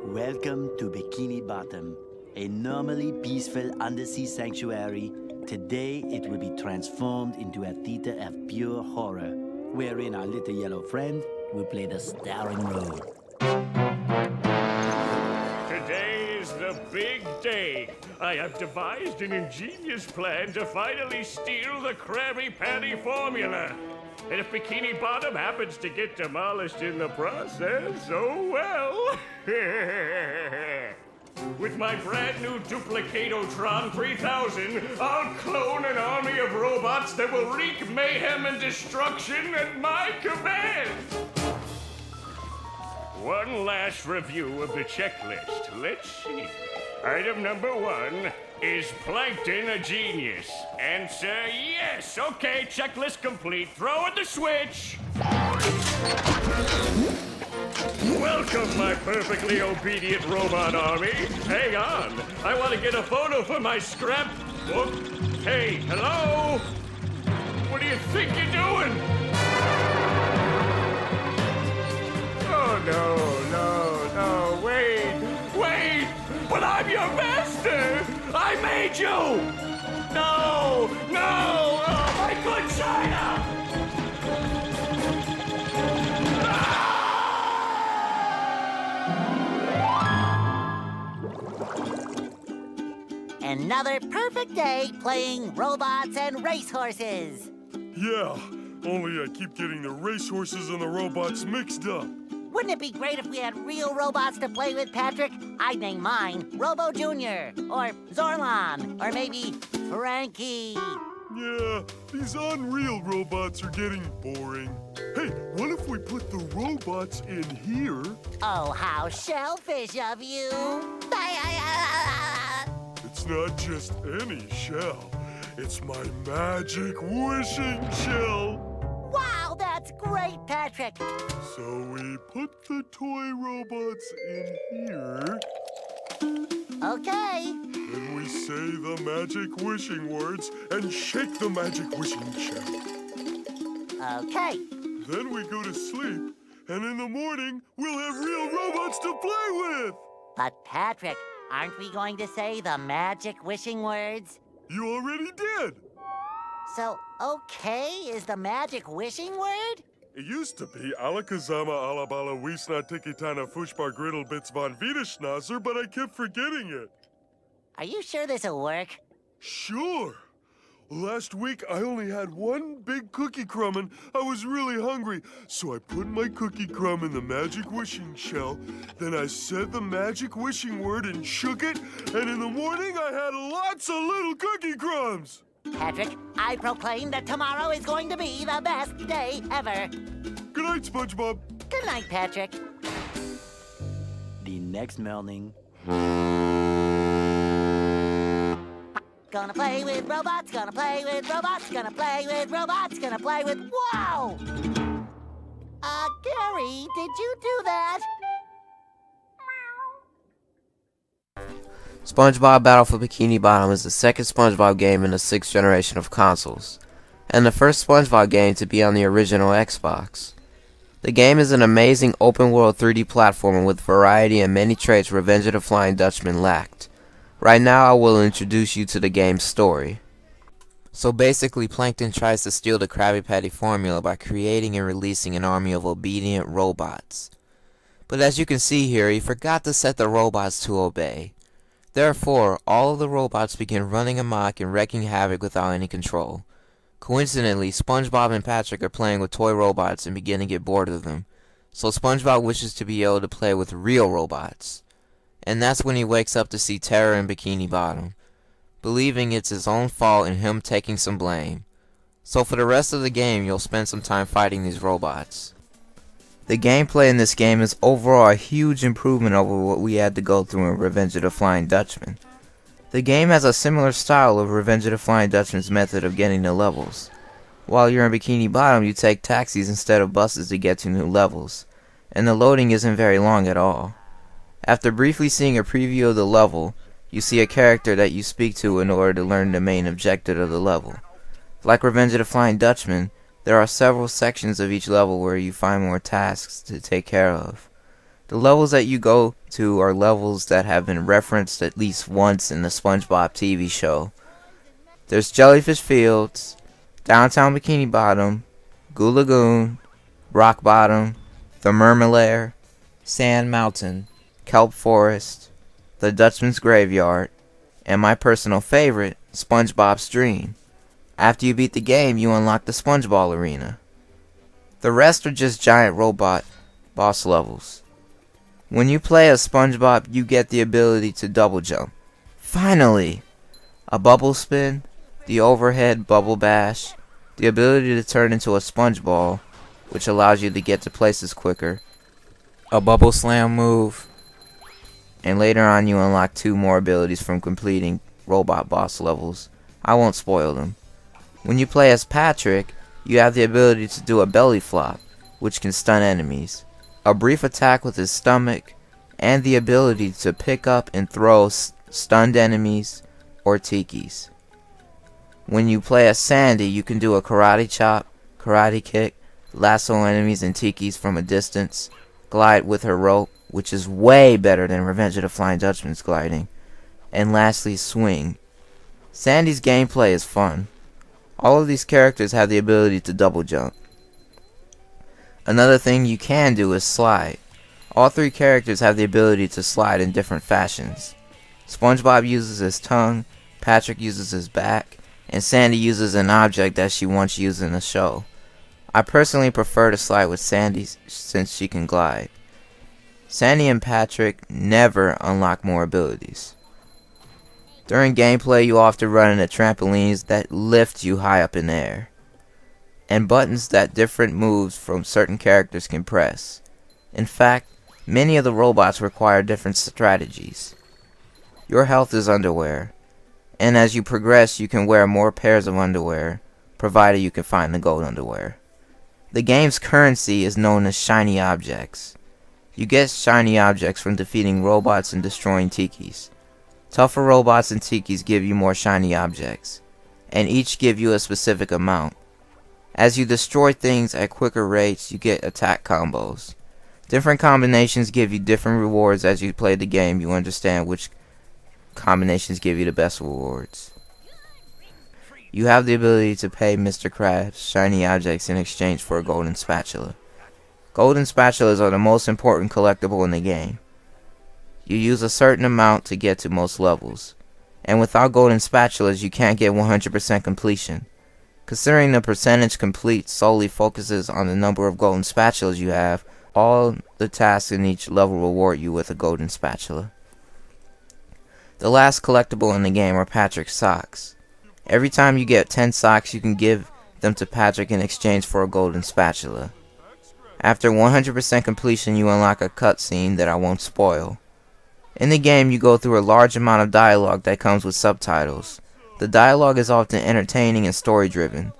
Welcome to Bikini Bottom, a normally peaceful undersea sanctuary. Today it will be transformed into a theater of pure horror, wherein our little yellow friend will play the starring role. Today is the big day. I have devised an ingenious plan to finally steal the Krabby Patty formula. And if Bikini Bottom happens to get demolished in the process, oh well. With my brand new Duplicatotron 3000, I'll clone an army of robots that will wreak mayhem and destruction at my command. One last review of the checklist. Let's see. Item number 1, is Plankton a genius? Answer yes. Okay, checklist complete. Throw in the switch. Welcome, my perfectly obedient robot army. Hang on. I want to get a photo for my scrapbook. Hey, hello? What do you think you're doing? Oh, no, wait! But I'm your master! I made you! No! Oh, my good China! Another perfect day playing robots and racehorses. Yeah, only I keep getting the racehorses and the robots mixed up. Wouldn't it be great if we had real robots to play with, Patrick? I'd name mine Robo Jr. or Zorlon or maybe Frankie. Yeah, these unreal robots are getting boring. Hey, what if we put the robots in here? Oh, how shellfish of you. It's not just any shell. It's my magic wishing shell. Wow, that's great, Patrick. So we put the toy robots in here. Okay. Then we say the magic wishing words and shake the magic wishing shell. Okay. Then we go to sleep, and in the morning, we'll have real robots to play with. But, Patrick, aren't we going to say the magic wishing words? You already did. So, okay is the magic wishing word? It used to be Alakazama Alabala Wiesna Tikitana Fushbar Griddle Bits von Wiederschnauzer, but I kept forgetting it. Are you sure this'll work? Sure. Last week, I only had one big cookie crumb, and I was really hungry. So I put my cookie crumb in the magic wishing shell. Then I said the magic wishing word and shook it. And in the morning, I had lots of little cookie crumbs. Patrick, I proclaim that tomorrow is going to be the best day ever. Good night, SpongeBob. Good night, Patrick. The next morning. Gonna play with robots, gonna play with robots, gonna play with robots, gonna play with... Wow! Gary, did you do that? SpongeBob Battle for Bikini Bottom is the second SpongeBob game in the 6th generation of consoles, and the first SpongeBob game to be on the original Xbox. The game is an amazing open-world 3D platformer with variety and many traits Revenge of the Flying Dutchman lacked. Right now I will introduce you to the game's story. So basically, Plankton tries to steal the Krabby Patty formula by creating and releasing an army of obedient robots. But as you can see here, he forgot to set the robots to obey. Therefore, all of the robots begin running amok and wreaking havoc without any control. Coincidentally, SpongeBob and Patrick are playing with toy robots and begin to get bored of them. So SpongeBob wishes to be able to play with real robots. And that's when he wakes up to see terror in Bikini Bottom, believing it's his own fault and him taking some blame. So for the rest of the game, you'll spend some time fighting these robots. The gameplay in this game is overall a huge improvement over what we had to go through in Revenge of the Flying Dutchman. The game has a similar style of Revenge of the Flying Dutchman's method of getting to levels. While you're in Bikini Bottom, you take taxis instead of buses to get to new levels, and the loading isn't very long at all. After briefly seeing a preview of the level, you see a character that you speak to in order to learn the main objective of the level. Like Revenge of the Flying Dutchman, there are several sections of each level where you find more tasks to take care of. The levels that you go to are levels that have been referenced at least once in the SpongeBob TV show. There's Jellyfish Fields, Downtown Bikini Bottom, Goo Lagoon, Rock Bottom, the Mermalair, Sand Mountain, Kelp Forest, the Dutchman's Graveyard, and my personal favorite, SpongeBob's Dream. After you beat the game, you unlock the SpongeBall Arena. The rest are just giant robot boss levels. When you play as SpongeBob, you get the ability to double jump. Finally! A bubble spin, the overhead bubble bash, the ability to turn into a sponge ball, which allows you to get to places quicker, a bubble slam move, and later on you unlock 2 more abilities from completing robot boss levels. I won't spoil them. When you play as Patrick, you have the ability to do a belly flop, which can stun enemies, a brief attack with his stomach, and the ability to pick up and throw stunned enemies or tikis. When you play as Sandy, you can do a karate chop, karate kick, lasso enemies and tikis from a distance, glide with her rope, which is way better than Revenge of the Flying Dutchman's gliding, and lastly swing. Sandy's gameplay is fun. All of these characters have the ability to double jump. Another thing you can do is slide. All 3 characters have the ability to slide in different fashions. SpongeBob uses his tongue, Patrick uses his back, and Sandy uses an object that she once used in the show. I personally prefer to slide with Sandy since she can glide. Sandy and Patrick never unlock more abilities. During gameplay, you often run into trampolines that lift you high up in the air, and buttons that different moves from certain characters can press. In fact, many of the robots require different strategies. Your health is underwear, and as you progress you can wear more pairs of underwear, provided you can find the gold underwear. The game's currency is known as shiny objects. You get shiny objects from defeating robots and destroying tikis. Tougher robots and tikis give you more shiny objects, and each give you a specific amount. As you destroy things at quicker rates, you get attack combos. Different combinations give you different rewards. As you play the game, you understand which combinations give you the best rewards. You have the ability to pay Mr. Krabs shiny objects in exchange for a golden spatula. Golden spatulas are the most important collectible in the game. You use a certain amount to get to most levels, and without golden spatulas you can't get 100% completion. Considering the percentage complete solely focuses on the number of golden spatulas you have, all the tasks in each level reward you with a golden spatula. The last collectible in the game are Patrick's socks. Every time you get 10 socks, you can give them to Patrick in exchange for a golden spatula. After 100% completion, you unlock a cutscene that I won't spoil. In the game, you go through a large amount of dialogue that comes with subtitles. The dialogue is often entertaining and story-driven,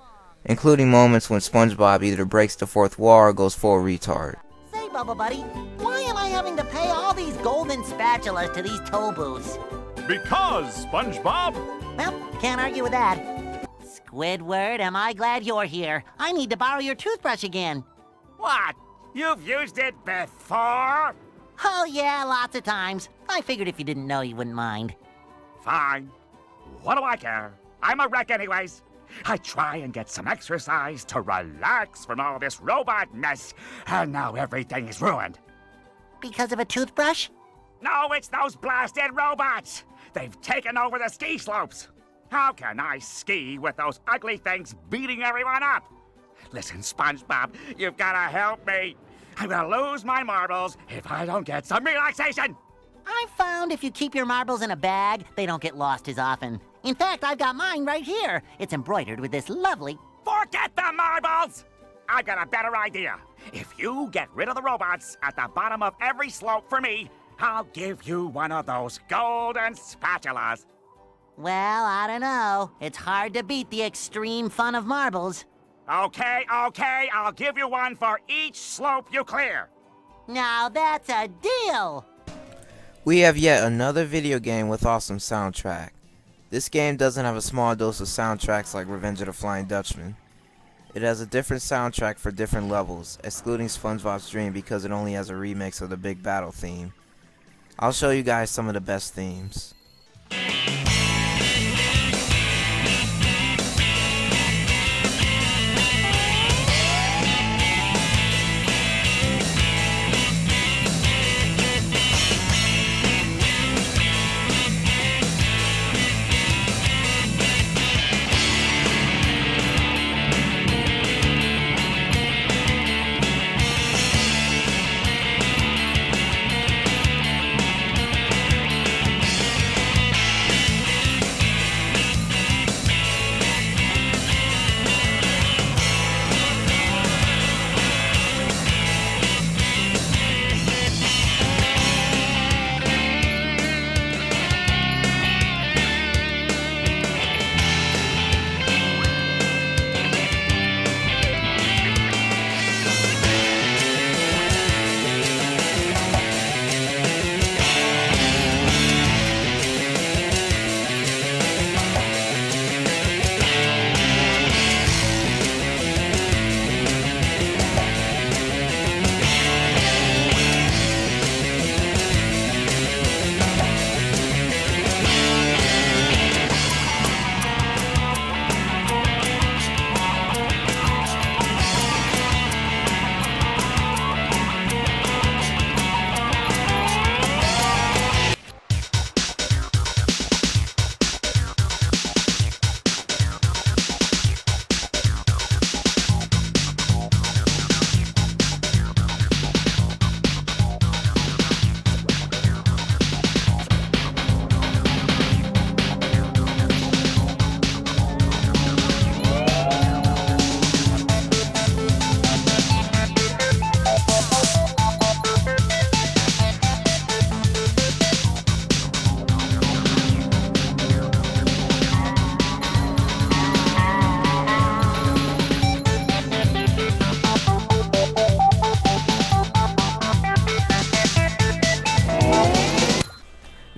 including moments when SpongeBob either breaks the fourth wall or goes full retard. Say, Bubble Buddy, why am I having to pay all these golden spatulas to these toll booths? Because, SpongeBob! Well, can't argue with that. Squidward, am I glad you're here. I need to borrow your toothbrush again. What? You've used it before? Oh yeah, lots of times. I figured if you didn't know, you wouldn't mind. Fine. What do I care? I'm a wreck anyways. I try and get some exercise to relax from all this robot mess, and now everything is ruined. Because of a toothbrush? No, it's those blasted robots! They've taken over the ski slopes! How can I ski with those ugly things beating everyone up? Listen, SpongeBob, you've gotta help me. I'm gonna lose my marbles if I don't get some relaxation. I've found if you keep your marbles in a bag, they don't get lost as often. In fact, I've got mine right here. It's embroidered with this lovely... Forget the marbles! I've got a better idea. If you get rid of the robots at the bottom of every slope for me, I'll give you one of those golden spatulas. Well, I don't know. It's hard to beat the extreme fun of marbles. Okay, I'll give you one for each slope you clear. Now that's a deal! We have yet another video game with awesome soundtrack. This game doesn't have a small dose of soundtracks like Revenge of the Flying Dutchman. It has a different soundtrack for different levels, excluding SpongeBob's Dream because it only has a remix of the Big Battle theme. I'll show you guys some of the best themes.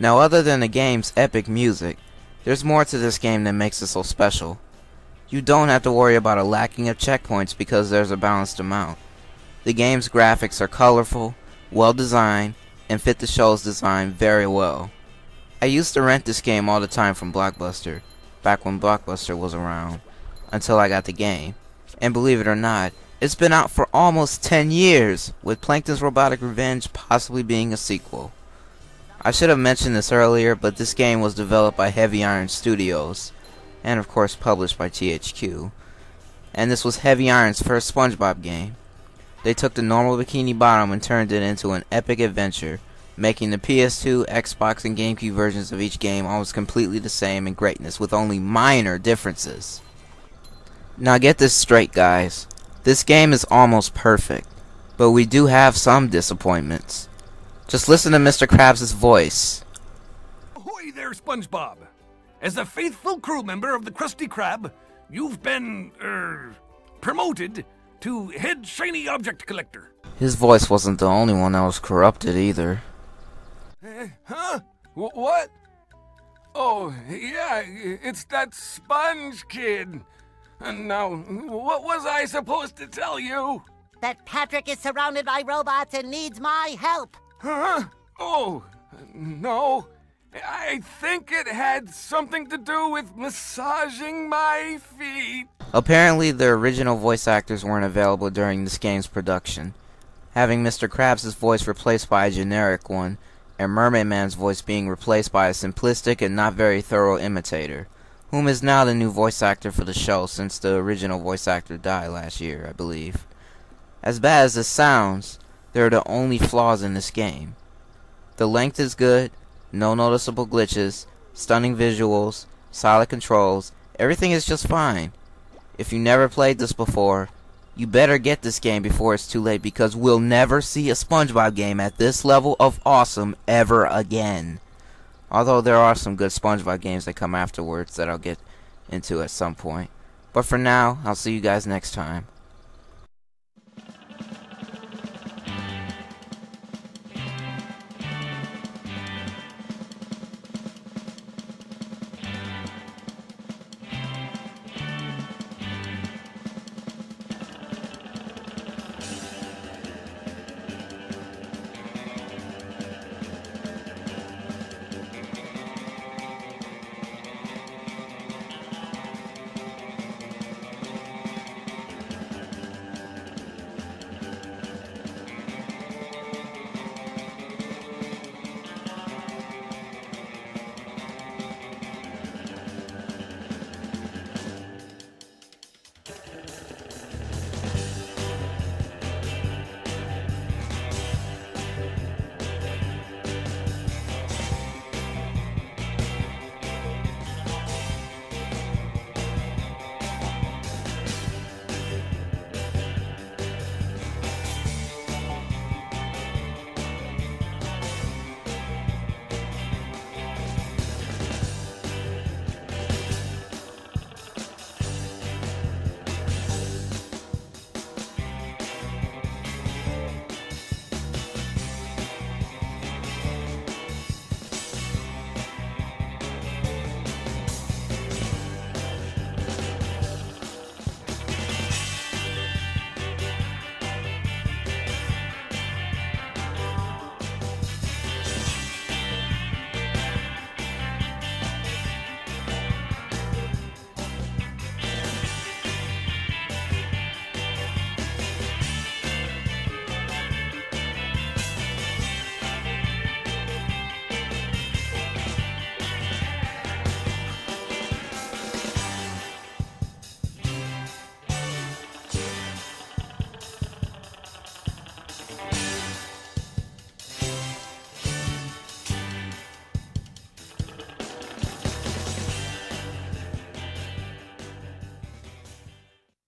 Now, other than the game's epic music, there's more to this game that makes it so special. You don't have to worry about a lacking of checkpoints because there's a balanced amount. The game's graphics are colorful, well designed, and fit the show's design very well. I used to rent this game all the time from Blockbuster, back when Blockbuster was around, until I got the game. And believe it or not, it's been out for almost 10 years, with Plankton's Robotic Revenge possibly being a sequel. I should have mentioned this earlier, but this game was developed by Heavy Iron Studios, and of course published by THQ. And this was Heavy Iron's first SpongeBob game. They took the normal Bikini Bottom and turned it into an epic adventure, making the PS2, Xbox, and GameCube versions of each game almost completely the same in greatness, with only minor differences. Now get this straight, guys. This game is almost perfect, but we do have some disappointments. Just listen to Mr. Krabs' voice. Ahoy there, SpongeBob! As a faithful crew member of the Krusty Krab, you've been, promoted to head shiny object collector. His voice wasn't the only one that was corrupted either. Huh? What? Oh, yeah, it's that Sponge Kid. And now, what was I supposed to tell you? That Patrick is surrounded by robots and needs my help. Huh? Oh, no. I think it had something to do with massaging my feet. Apparently, the original voice actors weren't available during this game's production, having Mr. Krabs' voice replaced by a generic one, and Mermaid Man's voice being replaced by a simplistic and not very thorough imitator, whom is now the new voice actor for the show since the original voice actor died last year, I believe. As bad as this sounds, there are the only flaws in this game. The length is good, no noticeable glitches, stunning visuals, solid controls, everything is just fine. If you never played this before, you better get this game before it's too late, because we'll never see a SpongeBob game at this level of awesome ever again. Although there are some good SpongeBob games that come afterwards that I'll get into at some point. But for now, I'll see you guys next time.